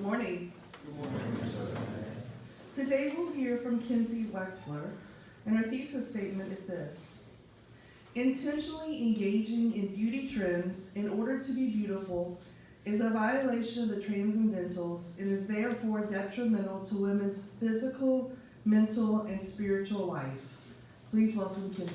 morning. Good morning, Mr. Today we'll hear from Kenzie Wexler, and her thesis statement is this: intentionally engaging in beauty trends in order to be beautiful is a violation of the transcendentals and is therefore detrimental to women's physical, mental, and spiritual life. Please welcome Kenzie.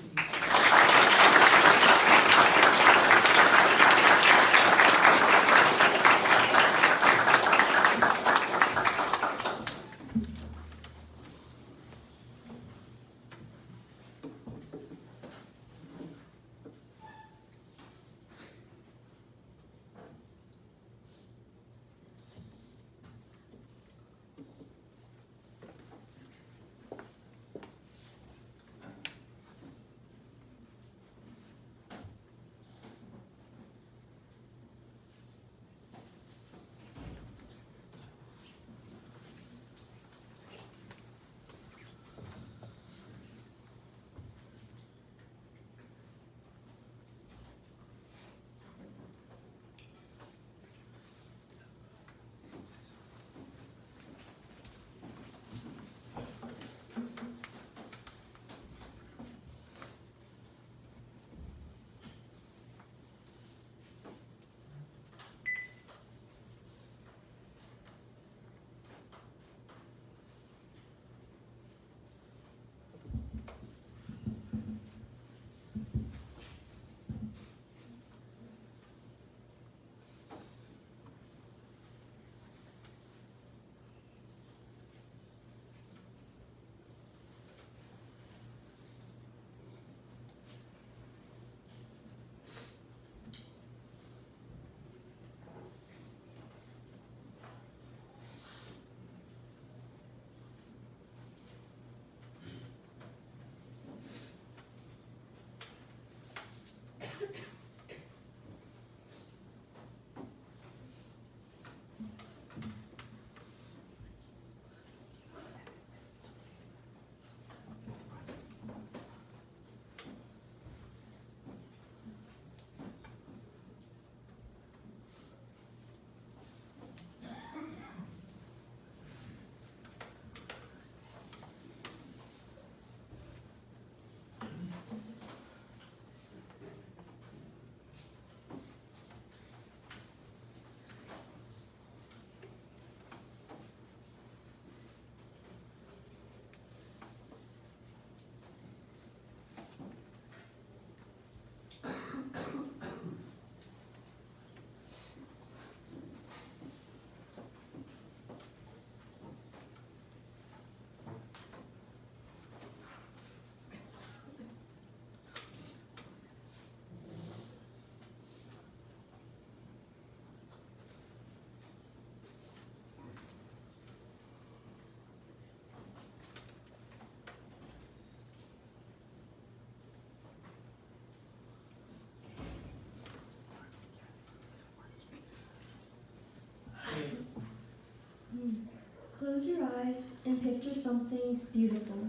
Close your eyes and picture something beautiful.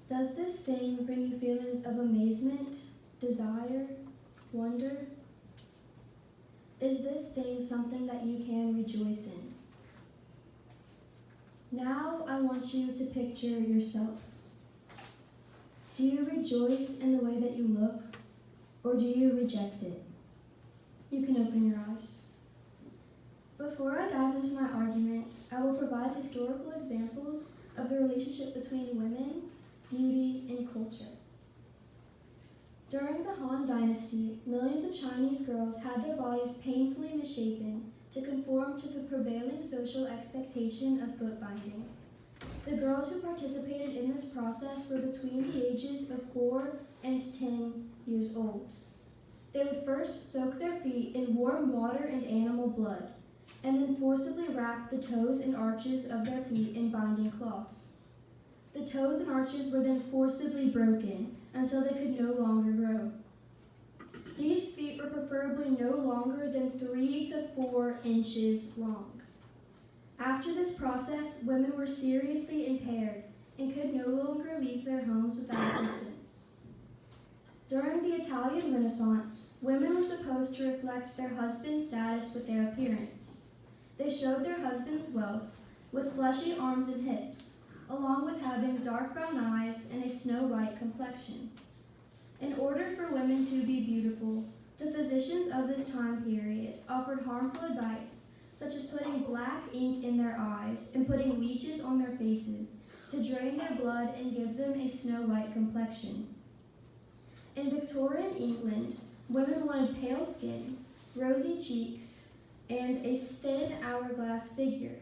Does this thing bring you feelings of amazement, desire, wonder? Is this thing something that you can rejoice in? Now I want you to picture yourself. Do you rejoice in the way that you look, or do you reject it? You can open your eyes. Before I dive into my argument, I will provide historical examples of the relationship between women, beauty, and culture. During the Han Dynasty, millions of Chinese girls had their bodies painfully misshapen to conform to the prevailing social expectation of foot binding. The girls who participated in this process were between the ages of 4 and 10 years old. They would first soak their feet in warm water and animal blood, and then forcibly wrap the toes and arches of their feet in binding cloths. The toes and arches were then forcibly broken until they could no longer grow. These feet were preferably no longer than 3 to 4 inches long. After this process, women were seriously impaired and could no longer leave their homes without assistance. During the Italian Renaissance, women were supposed to reflect their husband's status with their appearance. They showed their husband's wealth with fleshy arms and hips, along with having dark brown eyes and a snow-white complexion. In order for women to be beautiful, the physicians of this time period offered harmful advice, such as putting black ink in their eyes and putting leeches on their faces to drain their blood and give them a snow-white complexion. In Victorian England, women wanted pale skin, rosy cheeks, and a thin hourglass figure.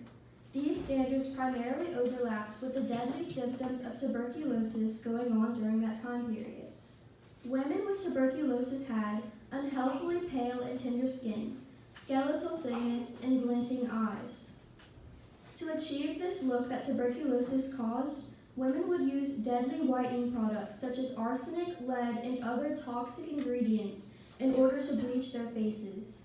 These standards primarily overlapped with the deadly symptoms of tuberculosis going on during that time period. Women with tuberculosis had unhealthily pale and tender skin, skeletal thinness, and glinting eyes. To achieve this look that tuberculosis caused, women would use deadly whitening products such as arsenic, lead, and other toxic ingredients in order to bleach their faces.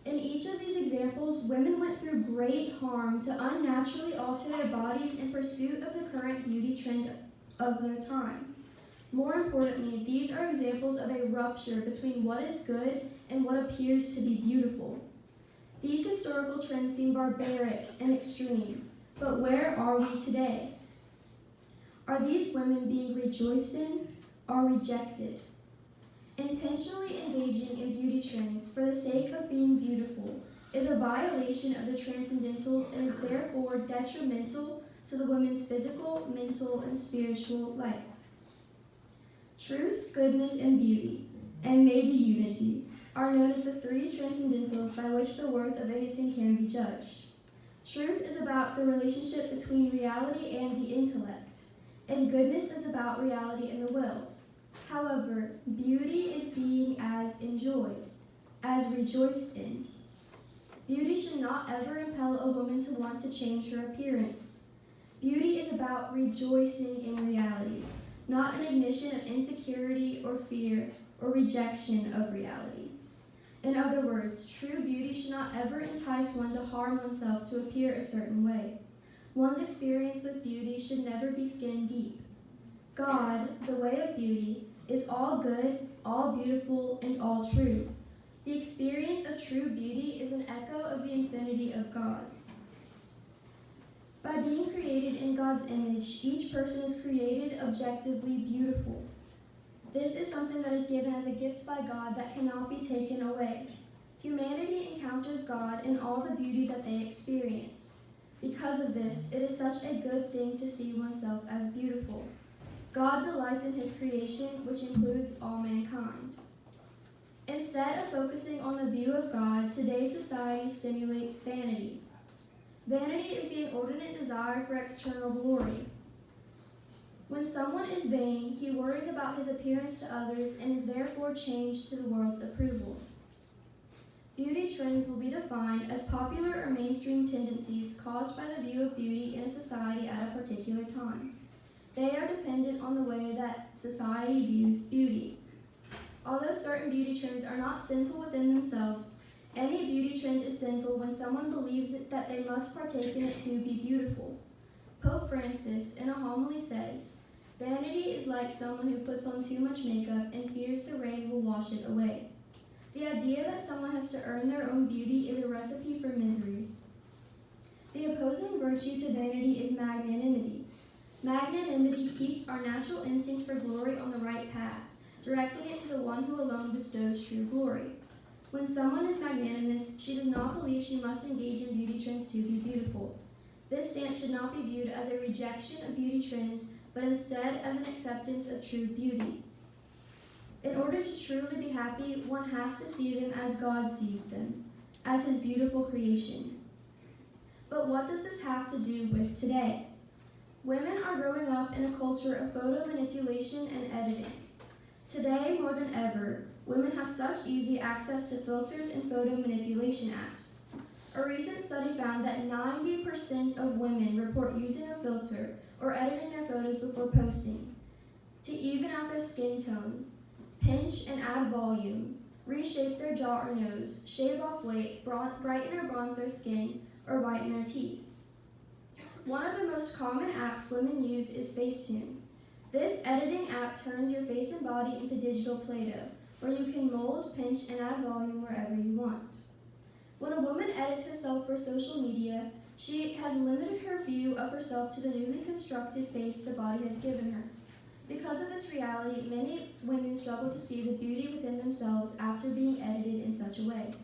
In each of these examples, women went through great harm to unnaturally alter their bodies in pursuit of the current beauty trend of their time. More importantly, these are examples of a rupture between what is good and what appears to be beautiful. These historical trends seem barbaric and extreme, but where are we today? Are these women being rejoiced in or rejected? Intentionally engaging in beauty trends for the sake of being beautiful is a violation of the transcendentals and is therefore detrimental to the woman's physical, mental, and spiritual life. Truth, goodness, and beauty, and maybe unity, are known as the three transcendentals by which the worth of anything can be judged. Truth is about the relationship between reality and the intellect, and goodness is about reality and the will. However, beauty is being as enjoyed, as rejoiced in. Beauty should not ever impel a woman to want to change her appearance. Beauty is about rejoicing in reality, not an ignition of insecurity or fear or rejection of reality. In other words, true beauty should not ever entice one to harm oneself to appear a certain way. One's experience with beauty should never be skin deep. God, the way of beauty, is all good, all beautiful, and all true. The experience of true beauty is an echo of the infinity of God. By being created in God's image, each person is created objectively beautiful. This is something that is given as a gift by God that cannot be taken away. Humanity encounters God in all the beauty that they experience. Because of this, it is such a good thing to see oneself as beautiful. God delights in his creation, which includes all mankind. Instead of focusing on the view of God, today's society stimulates vanity. Vanity is the inordinate desire for external glory. When someone is vain, he worries about his appearance to others and is therefore changed to the world's approval. Beauty trends will be defined as popular or mainstream tendencies caused by the view of beauty in a society at a particular time. They are dependent on the way that society views beauty. Although certain beauty trends are not sinful within themselves, any beauty trend is sinful when someone believes that they must partake in it to be beautiful. Pope Francis, in a homily, says, "Vanity is like someone who puts on too much makeup and fears the rain will wash it away." The idea that someone has to earn their own beauty is a recipe for misery. The opposing virtue to vanity is magnanimity. Magnanimity keeps our natural instinct for glory on the right path, directing it to the one who alone bestows true glory. When someone is magnanimous, she does not believe she must engage in beauty trends to be beautiful. This stance should not be viewed as a rejection of beauty trends, but instead as an acceptance of true beauty. In order to truly be happy, one has to see them as God sees them, as his beautiful creation. But what does this have to do with today? Women are growing up in a culture of photo manipulation and editing. Today, more than ever, women have such easy access to filters and photo manipulation apps. A recent study found that 90% of women report using a filter or editing their photos before posting to even out their skin tone, pinch and add volume, reshape their jaw or nose, shave off weight, brighten or bronze their skin, or whiten their teeth. One of the most common apps women use is Facetune. This editing app turns your face and body into digital Play-Doh, where you can mold, pinch, and add volume wherever you want. When a woman edits herself for social media, she has limited her view of herself to the newly constructed face the body has given her. Because of this reality, many women struggle to see the beauty within themselves after being edited in such a way.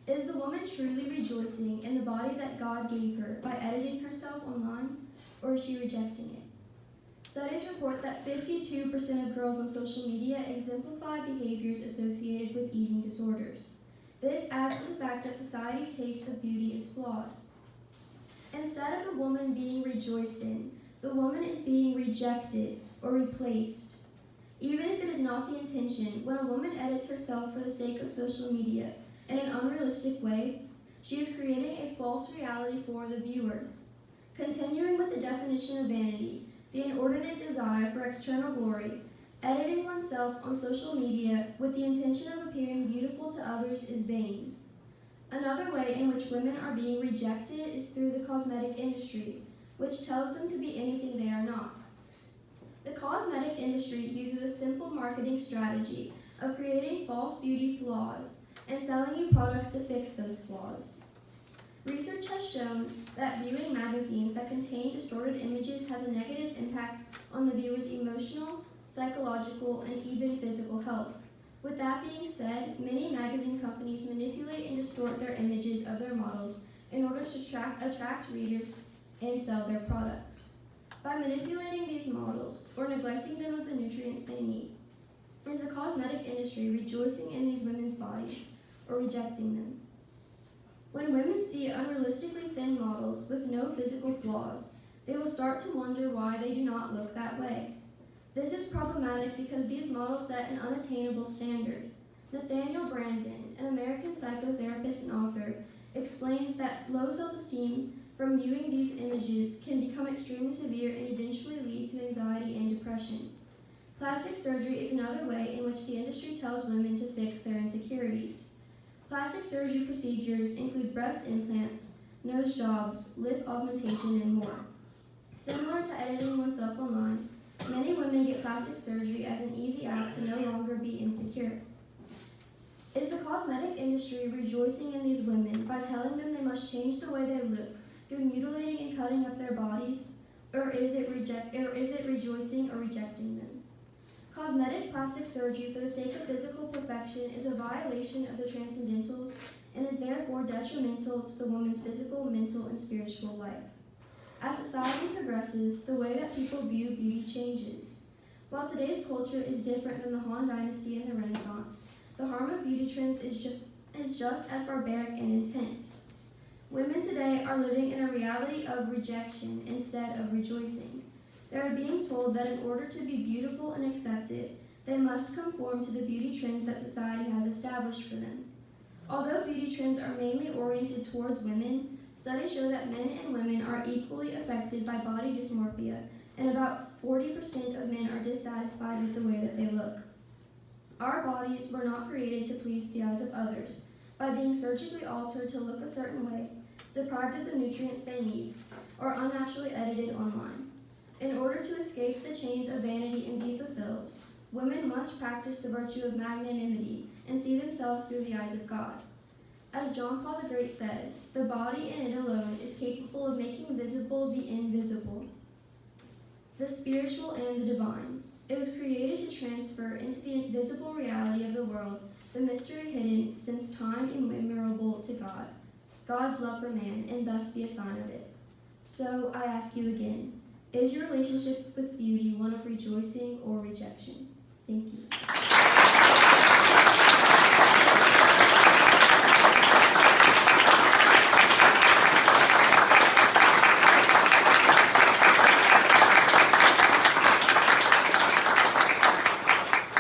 Is the woman truly rejoicing in the body that God gave her by editing herself online, or is she rejecting it? Studies report that 52% of girls on social media exemplify behaviors associated with eating disorders. This adds to the fact that society's taste of beauty is flawed. Instead of the woman being rejoiced in, the woman is being rejected or replaced. Even if it is not the intention, when a woman edits herself for the sake of social media in an unrealistic way, she is creating a false reality for the viewer. Continuing with the definition of vanity, the inordinate desire for external glory, editing oneself on social media with the intention of appearing beautiful to others is vain. Another way in which women are being rejected is through the cosmetic industry, which tells them to be anything they are not. The cosmetic industry uses a simple marketing strategy of creating false beauty flaws and selling you products to fix those flaws. Research has shown that viewing magazines that contain distorted images has a negative impact on the viewer's emotional, psychological, and even physical health. With that being said, many magazine companies manipulate and distort their images of their models in order to attract readers and sell their products. By manipulating these models or neglecting them of the nutrients they need, is the cosmetic industry rejoicing in these women's bodies or rejecting them? When women see unrealistically thin models with no physical flaws, they will start to wonder why they do not look that way. This is problematic because these models set an unattainable standard. Nathaniel Brandon, an American psychotherapist and author, explains that low self-esteem from viewing these images can become extremely severe and eventually lead to anxiety and depression. Plastic surgery is another way in which the industry tells women to fix their insecurities. Plastic surgery procedures include breast implants, nose jobs, lip augmentation, and more. Similar to editing oneself online, many women get plastic surgery as an easy out to no longer be insecure. Is the cosmetic industry rejoicing in these women by telling them they must change the way they look through mutilating and cutting up their bodies, or is it rejoicing or rejecting them? Cosmetic plastic surgery for the sake of physical perfection is a violation of the transcendentals and is therefore detrimental to the woman's physical, mental, and spiritual life. As society progresses, the way that people view beauty changes. While today's culture is different than the Han Dynasty and the Renaissance, the harm of beauty trends is just as barbaric and intense. Women today are living in a reality of rejection instead of rejoicing. They are being told that in order to be beautiful and accepted, they must conform to the beauty trends that society has established for them. Although beauty trends are mainly oriented towards women, studies show that men and women are equally affected by body dysmorphia, and about 40% of men are dissatisfied with the way that they look. Our bodies were not created to please the eyes of others. By being surgically altered to look a certain way, deprived of the nutrients they need, or unnaturally edited online. In order to escape the chains of vanity and be fulfilled, women must practice the virtue of magnanimity and see themselves through the eyes of God. As John Paul the Great says, the body in it alone is capable of making visible the invisible, the spiritual and the divine. It was created to transfer into the invisible reality of the world the mystery hidden since time immemorable to God, God's love for man, and thus be a sign of it. So I ask you again, is your relationship with beauty one of rejoicing or rejection? Thank you.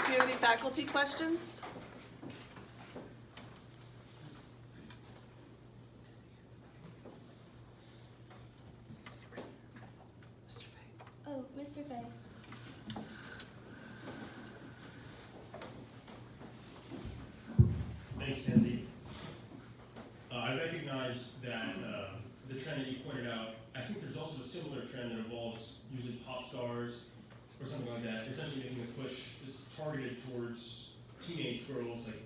Do you have any faculty questions? Oh, Mr. Fay. Thanks, Kenzie. I recognize that the trend that you pointed out, I think there's also a similar trend that involves usually pop stars or something like that, essentially making a push just targeted towards teenage girls, like,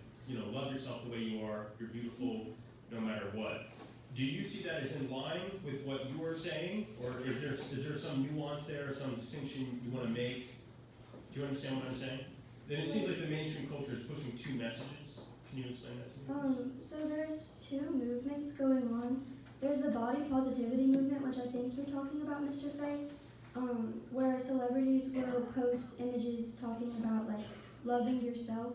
love yourself the way you are, you're beautiful, no matter what. Do you see that as in line with what you are saying, or is there some nuance there, or some distinction you want to make? Do you understand what I'm saying? Then it seems like the mainstream culture is pushing two messages. Can you explain that to me? So there's two movements going on. There's the body positivity movement, which I think you're talking about, Mr. Fay, where celebrities will post images talking about like loving yourself,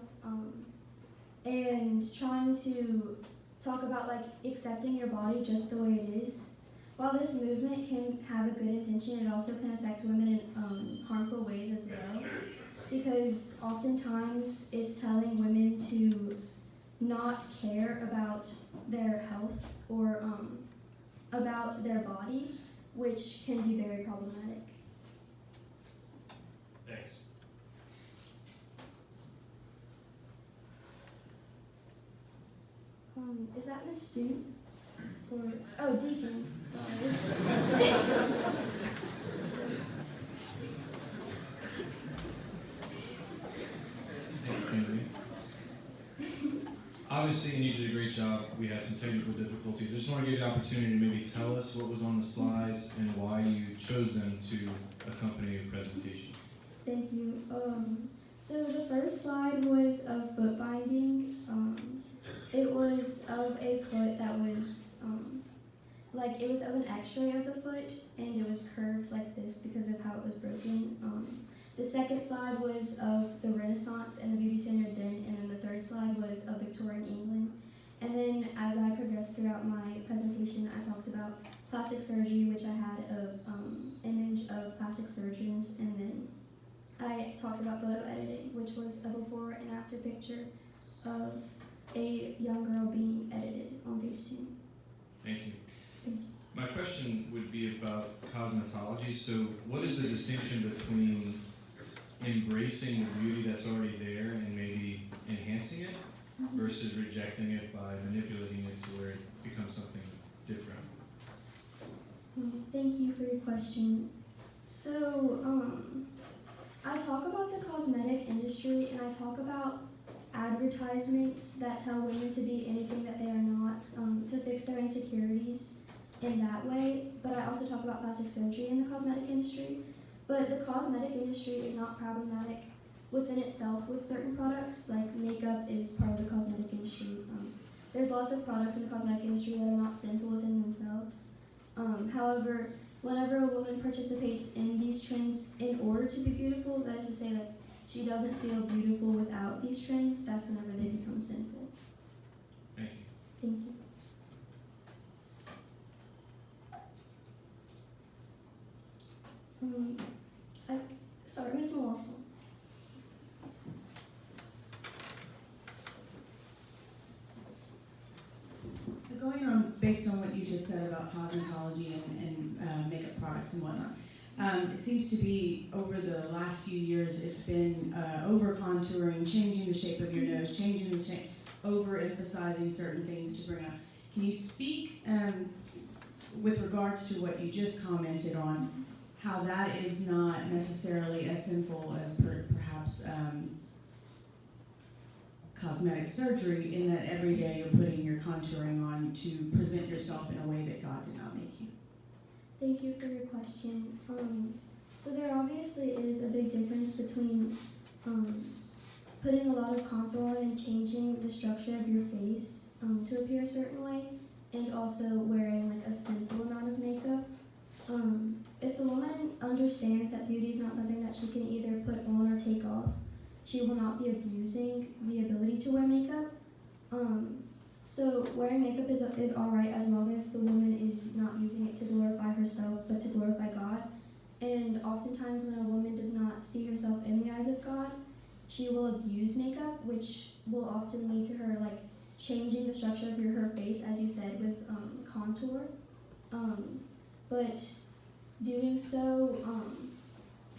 and trying to talk about like accepting your body just the way it is. While this movement can have a good intention, it also can affect women in harmful ways as well, because oftentimes it's telling women to not care about their health or about their body, which can be very problematic. Thanks. Is that Miss Student? Or, oh, Deacon, sorry. Kenzie. Obviously, you did a great job. We had some technical difficulties. I just want to give you the opportunity to maybe tell us what was on the slides and why you chose them to accompany your presentation. Thank you. So the first slide was of foot binding. It was of a foot that was, it was of an x-ray of the foot, and it was curved like this because of how it was broken. The second slide was of the Renaissance and the beauty standard then, and then the third slide was of Victorian England. And then as I progressed throughout my presentation, I talked about plastic surgery, which I had an image of plastic surgeons, and then I talked about photo editing, which was a before and after picture of a young girl being edited on Facetune. Thank you. Thank you. My question would be about cosmetology. So what is the distinction between embracing the beauty that's already there and maybe enhancing it versus rejecting it by manipulating it to where it becomes something different? Thank you for your question. So, I talk about the cosmetic industry, and I talk about advertisements that tell women to be anything that they are not, to fix their insecurities in that way. But I also talk about plastic surgery in the cosmetic industry. But the cosmetic industry is not problematic within itself with certain products, like makeup is part of the cosmetic industry. There's lots of products in the cosmetic industry that are not sinful within themselves. However, whenever a woman participates in these trends in order to be beautiful, that is to say that she doesn't feel beautiful without these trends, that's whenever they become sinful. Thank you. Thank you. Sorry, Ms. Melissa. So going on, based on what you just said about cosmetology and makeup products and whatnot, it seems to be over the last few years, it's been over-contouring, changing the shape of your nose, changing the shape, over-emphasizing certain things to bring out. Can you speak with regards to what you just commented on, how that is not necessarily as simple as perhaps cosmetic surgery, in that every day you're putting your contouring on to present yourself in a way that God did not make you? Thank you for your question. So there obviously is a big difference between putting a lot of contour on and changing the structure of your face to appear a certain way, and also wearing like a simple amount of makeup. If the woman understands that beauty is not something that she can either put on or take off, she will not be abusing the ability to wear makeup. So wearing makeup is alright as long as the woman is not using it to glorify herself, but to glorify God. And oftentimes when a woman does not see herself in the eyes of God, she will abuse makeup, which will often lead to her like changing the structure of her face, as you said, with contour. But doing so,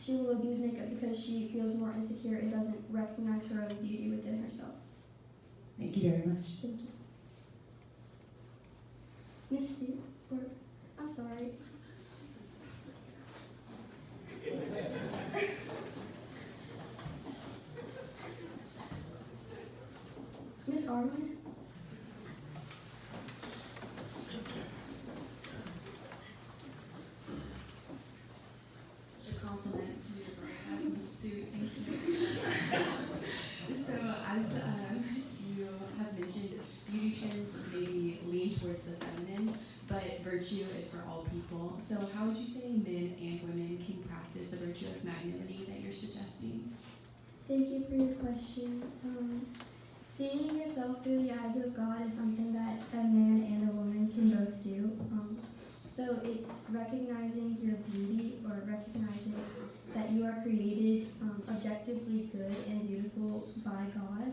she will abuse makeup because she feels more insecure and doesn't recognize her own beauty within herself. Thank you very much. Thank you. Miss Stu, or I'm sorry. Miss Armin? towards the feminine, but virtue is for all people. So how would you say men and women can practice the virtue of magnanimity that you're suggesting? Thank you for your question. Seeing yourself through the eyes of God is something that a man and a woman can both do. So it's recognizing your beauty, or recognizing that you are created objectively good and beautiful by God.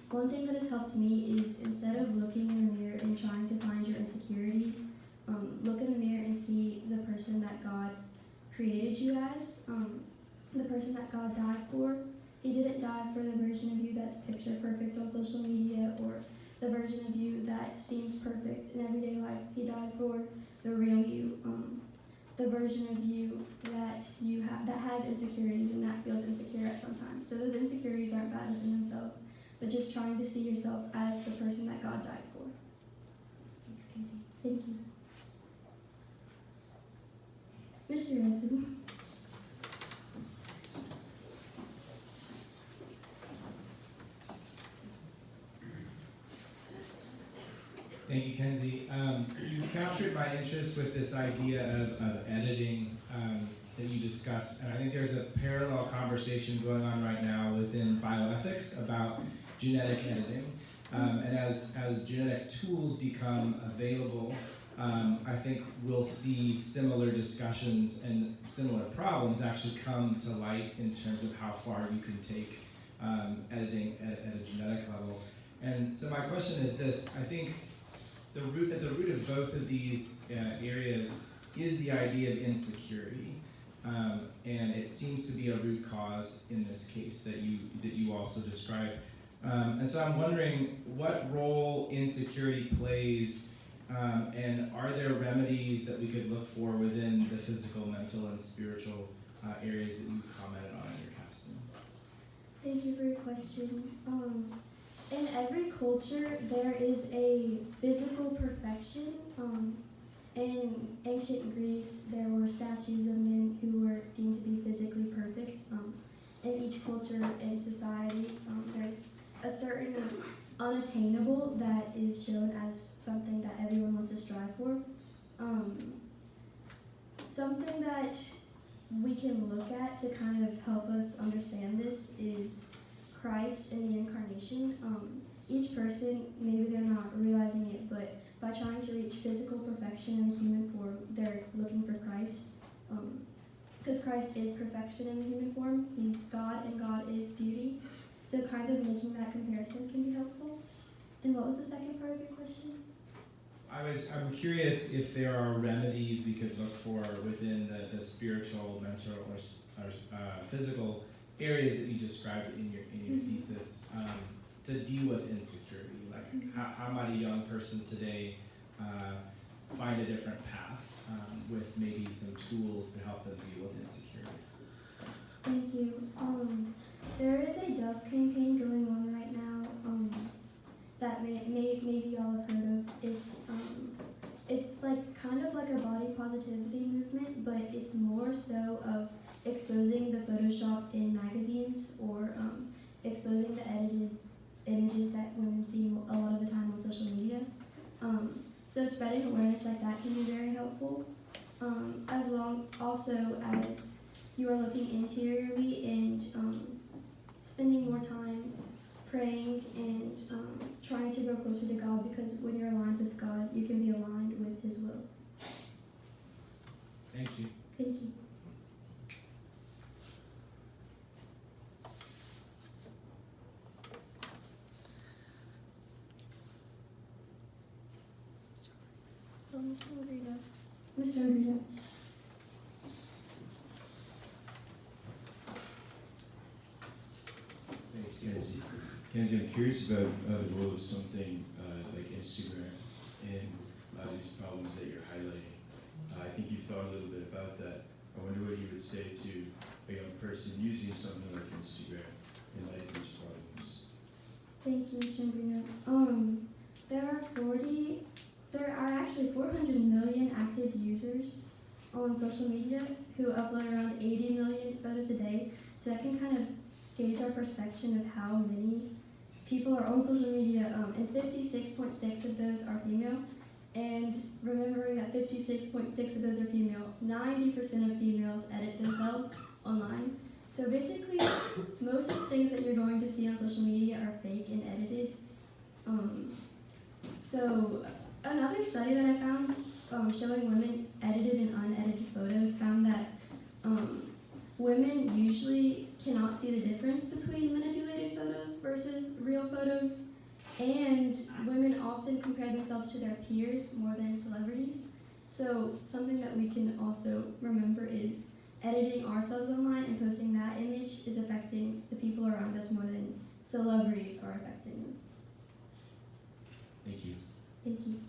One thing that has helped me is, instead of looking in the mirror and trying to find your insecurities, look in the mirror and see the person that God created you as, the person that God died for. He didn't die for the version of you that's picture perfect on social media, or the version of you that seems perfect in everyday life. He died for the real you, the version of you that that has insecurities and that feels insecure at sometimes. So those insecurities aren't bad within themselves, but just trying to see yourself as the person that God died for. Thanks, Kenzie. Thank you. Mr. Ransom. Thank you, Kenzie. You captured my interest with this idea of editing that you discussed, and I think there's a parallel conversation going on right now within bioethics about genetic editing. And as genetic tools become available, I think we'll see similar discussions and similar problems actually come to light in terms of how far you can take editing at a genetic level. And so my question is this: I think at the root of both of these areas is the idea of insecurity, and it seems to be a root cause in this case that you also described. And so I'm wondering what role insecurity plays, and are there remedies that we could look for within the physical, mental, and spiritual areas that you commented on in your capstone? Thank you for your question. In every culture, there is a physical perfection. In ancient Greece, there were statues of men who were deemed to be physically perfect. In each culture and society, there's a certain unattainable that is shown as something that everyone wants to strive for. Something that we can look at to kind of help us understand this is Christ in the incarnation. Each person, maybe they're not realizing it, but by trying to reach physical perfection in the human form, they're looking for Christ. Because Christ is perfection in the human form. He's God, and God is beauty. So kind of making that comparison can be helpful. And what was the second part of your question? I'm curious if there are remedies we could look for within the spiritual, mental, or physical areas that you described in your thesis to deal with insecurity. Like how might a young person today find a different path with maybe some tools to help them deal with insecurity? Thank you. There is a Dove campaign going on right now that maybe y'all have heard of. It's like kind of like a body positivity movement, but it's more so of exposing the Photoshop in magazines, or exposing the edited images that women see a lot of the time on social media. So spreading awareness like that can be very helpful, as long also as you are looking interiorly and spending more time praying and trying to grow closer to God, because when you're aligned with God, you can be aligned with His will. Thank you. Thank you. Mr. Andrea. Thanks, Kenzie. Kenzie, I'm curious about the role of something like Instagram in these problems that you're highlighting. I think you've thought a little bit about that. I wonder what you would say to a young person using something like Instagram in light of these problems. Thank you, Mr. Andrea. There are actually 400 million active users on social media who upload around 80 million photos a day. So that can kind of gauge our perception of how many people are on social media, and 56.6 of those are female. And remembering that 56.6 of those are female, 90% of females edit themselves online. So basically, most of the things that you're going to see on social media are fake and edited. So another study that I found showing women edited and unedited photos found that women usually cannot see the difference between manipulated photos versus real photos, and women often compare themselves to their peers more than celebrities. So something that we can also remember is editing ourselves online and posting that image is affecting the people around us more than celebrities are affecting them. Thank you. Thank you.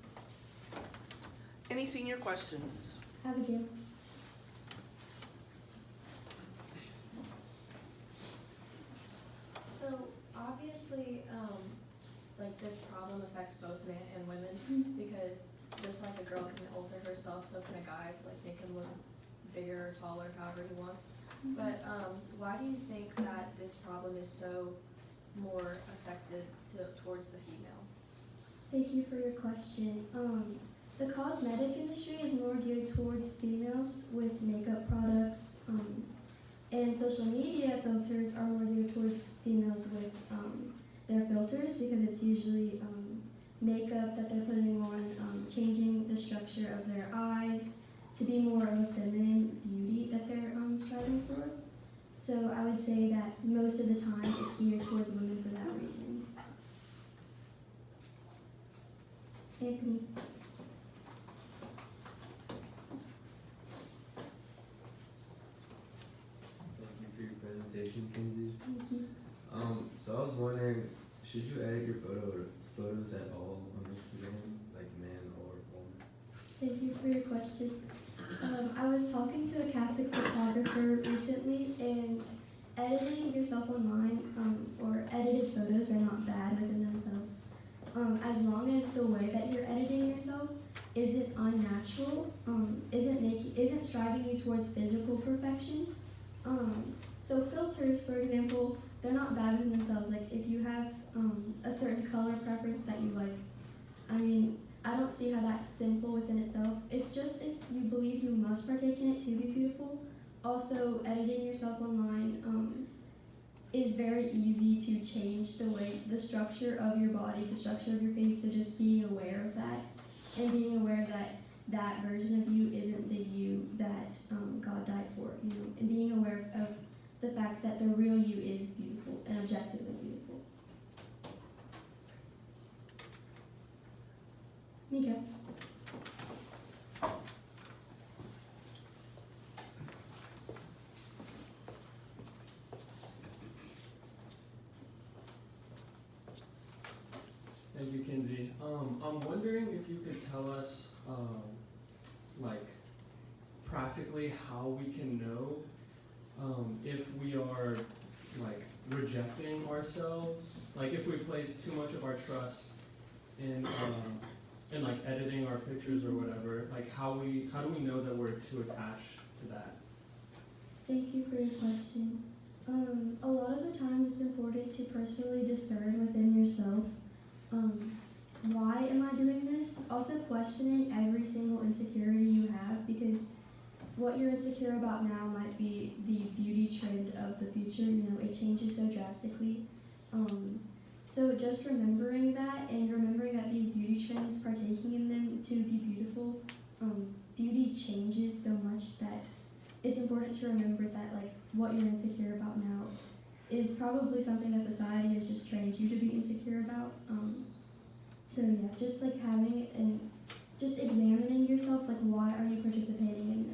Any senior questions? Abigail. So obviously, like this problem affects both men and women because just like a girl can alter herself, so can a guy to like make him look bigger or taller, however he wants. But why do you think that this problem is so more affected towards the female? Thank you for your question. The cosmetic industry is more geared towards females with makeup products, and social media filters are more geared towards females with their filters because it's usually makeup that they're putting on, changing the structure of their eyes to be more of a feminine beauty that they're striving for. So I would say that most of the time it's geared towards women for that reason. Anthony. Thank you for your presentation, Kenzie. Thank you. So I was wondering, should you edit your photos at all on Instagram, like man or woman? Thank you for your question. I was talking to a Catholic photographer recently, and editing yourself online or edited photos are not bad within themselves. As long as the way that you're editing yourself isn't unnatural, isn't striving you towards physical perfection. So filters, for example, they're not bad in themselves. Like if you have a certain color preference that you like, I mean, I don't see how that's sinful within itself. It's just if you believe you must partake in it to be beautiful. Also, editing yourself online is very easy to change the structure of your body, the structure of your face, so just being aware of that and being aware that that version of you isn't the you that God died for, and being aware of the fact that the real you is beautiful and objectively beautiful. Mika. Thank you, Kenzie. I'm wondering if you could tell us, like, practically how we can know if we are, like, rejecting ourselves, like if we place too much of our trust in like editing our pictures or whatever, like how do we know that we're too attached to that? Thank you for your question. A lot of the times it's important to personally discern within yourself, why am I doing this? Also questioning every single insecurity you have, because what you're insecure about now might be the beauty trend of the future. It changes so drastically. So just remembering that and remembering that these beauty trends, partaking in them to be beautiful, beauty changes so much that it's important to remember that like what you're insecure about now is probably something that society has just trained you to be insecure about. So yeah, just like having it and just examining yourself, like why are you participating in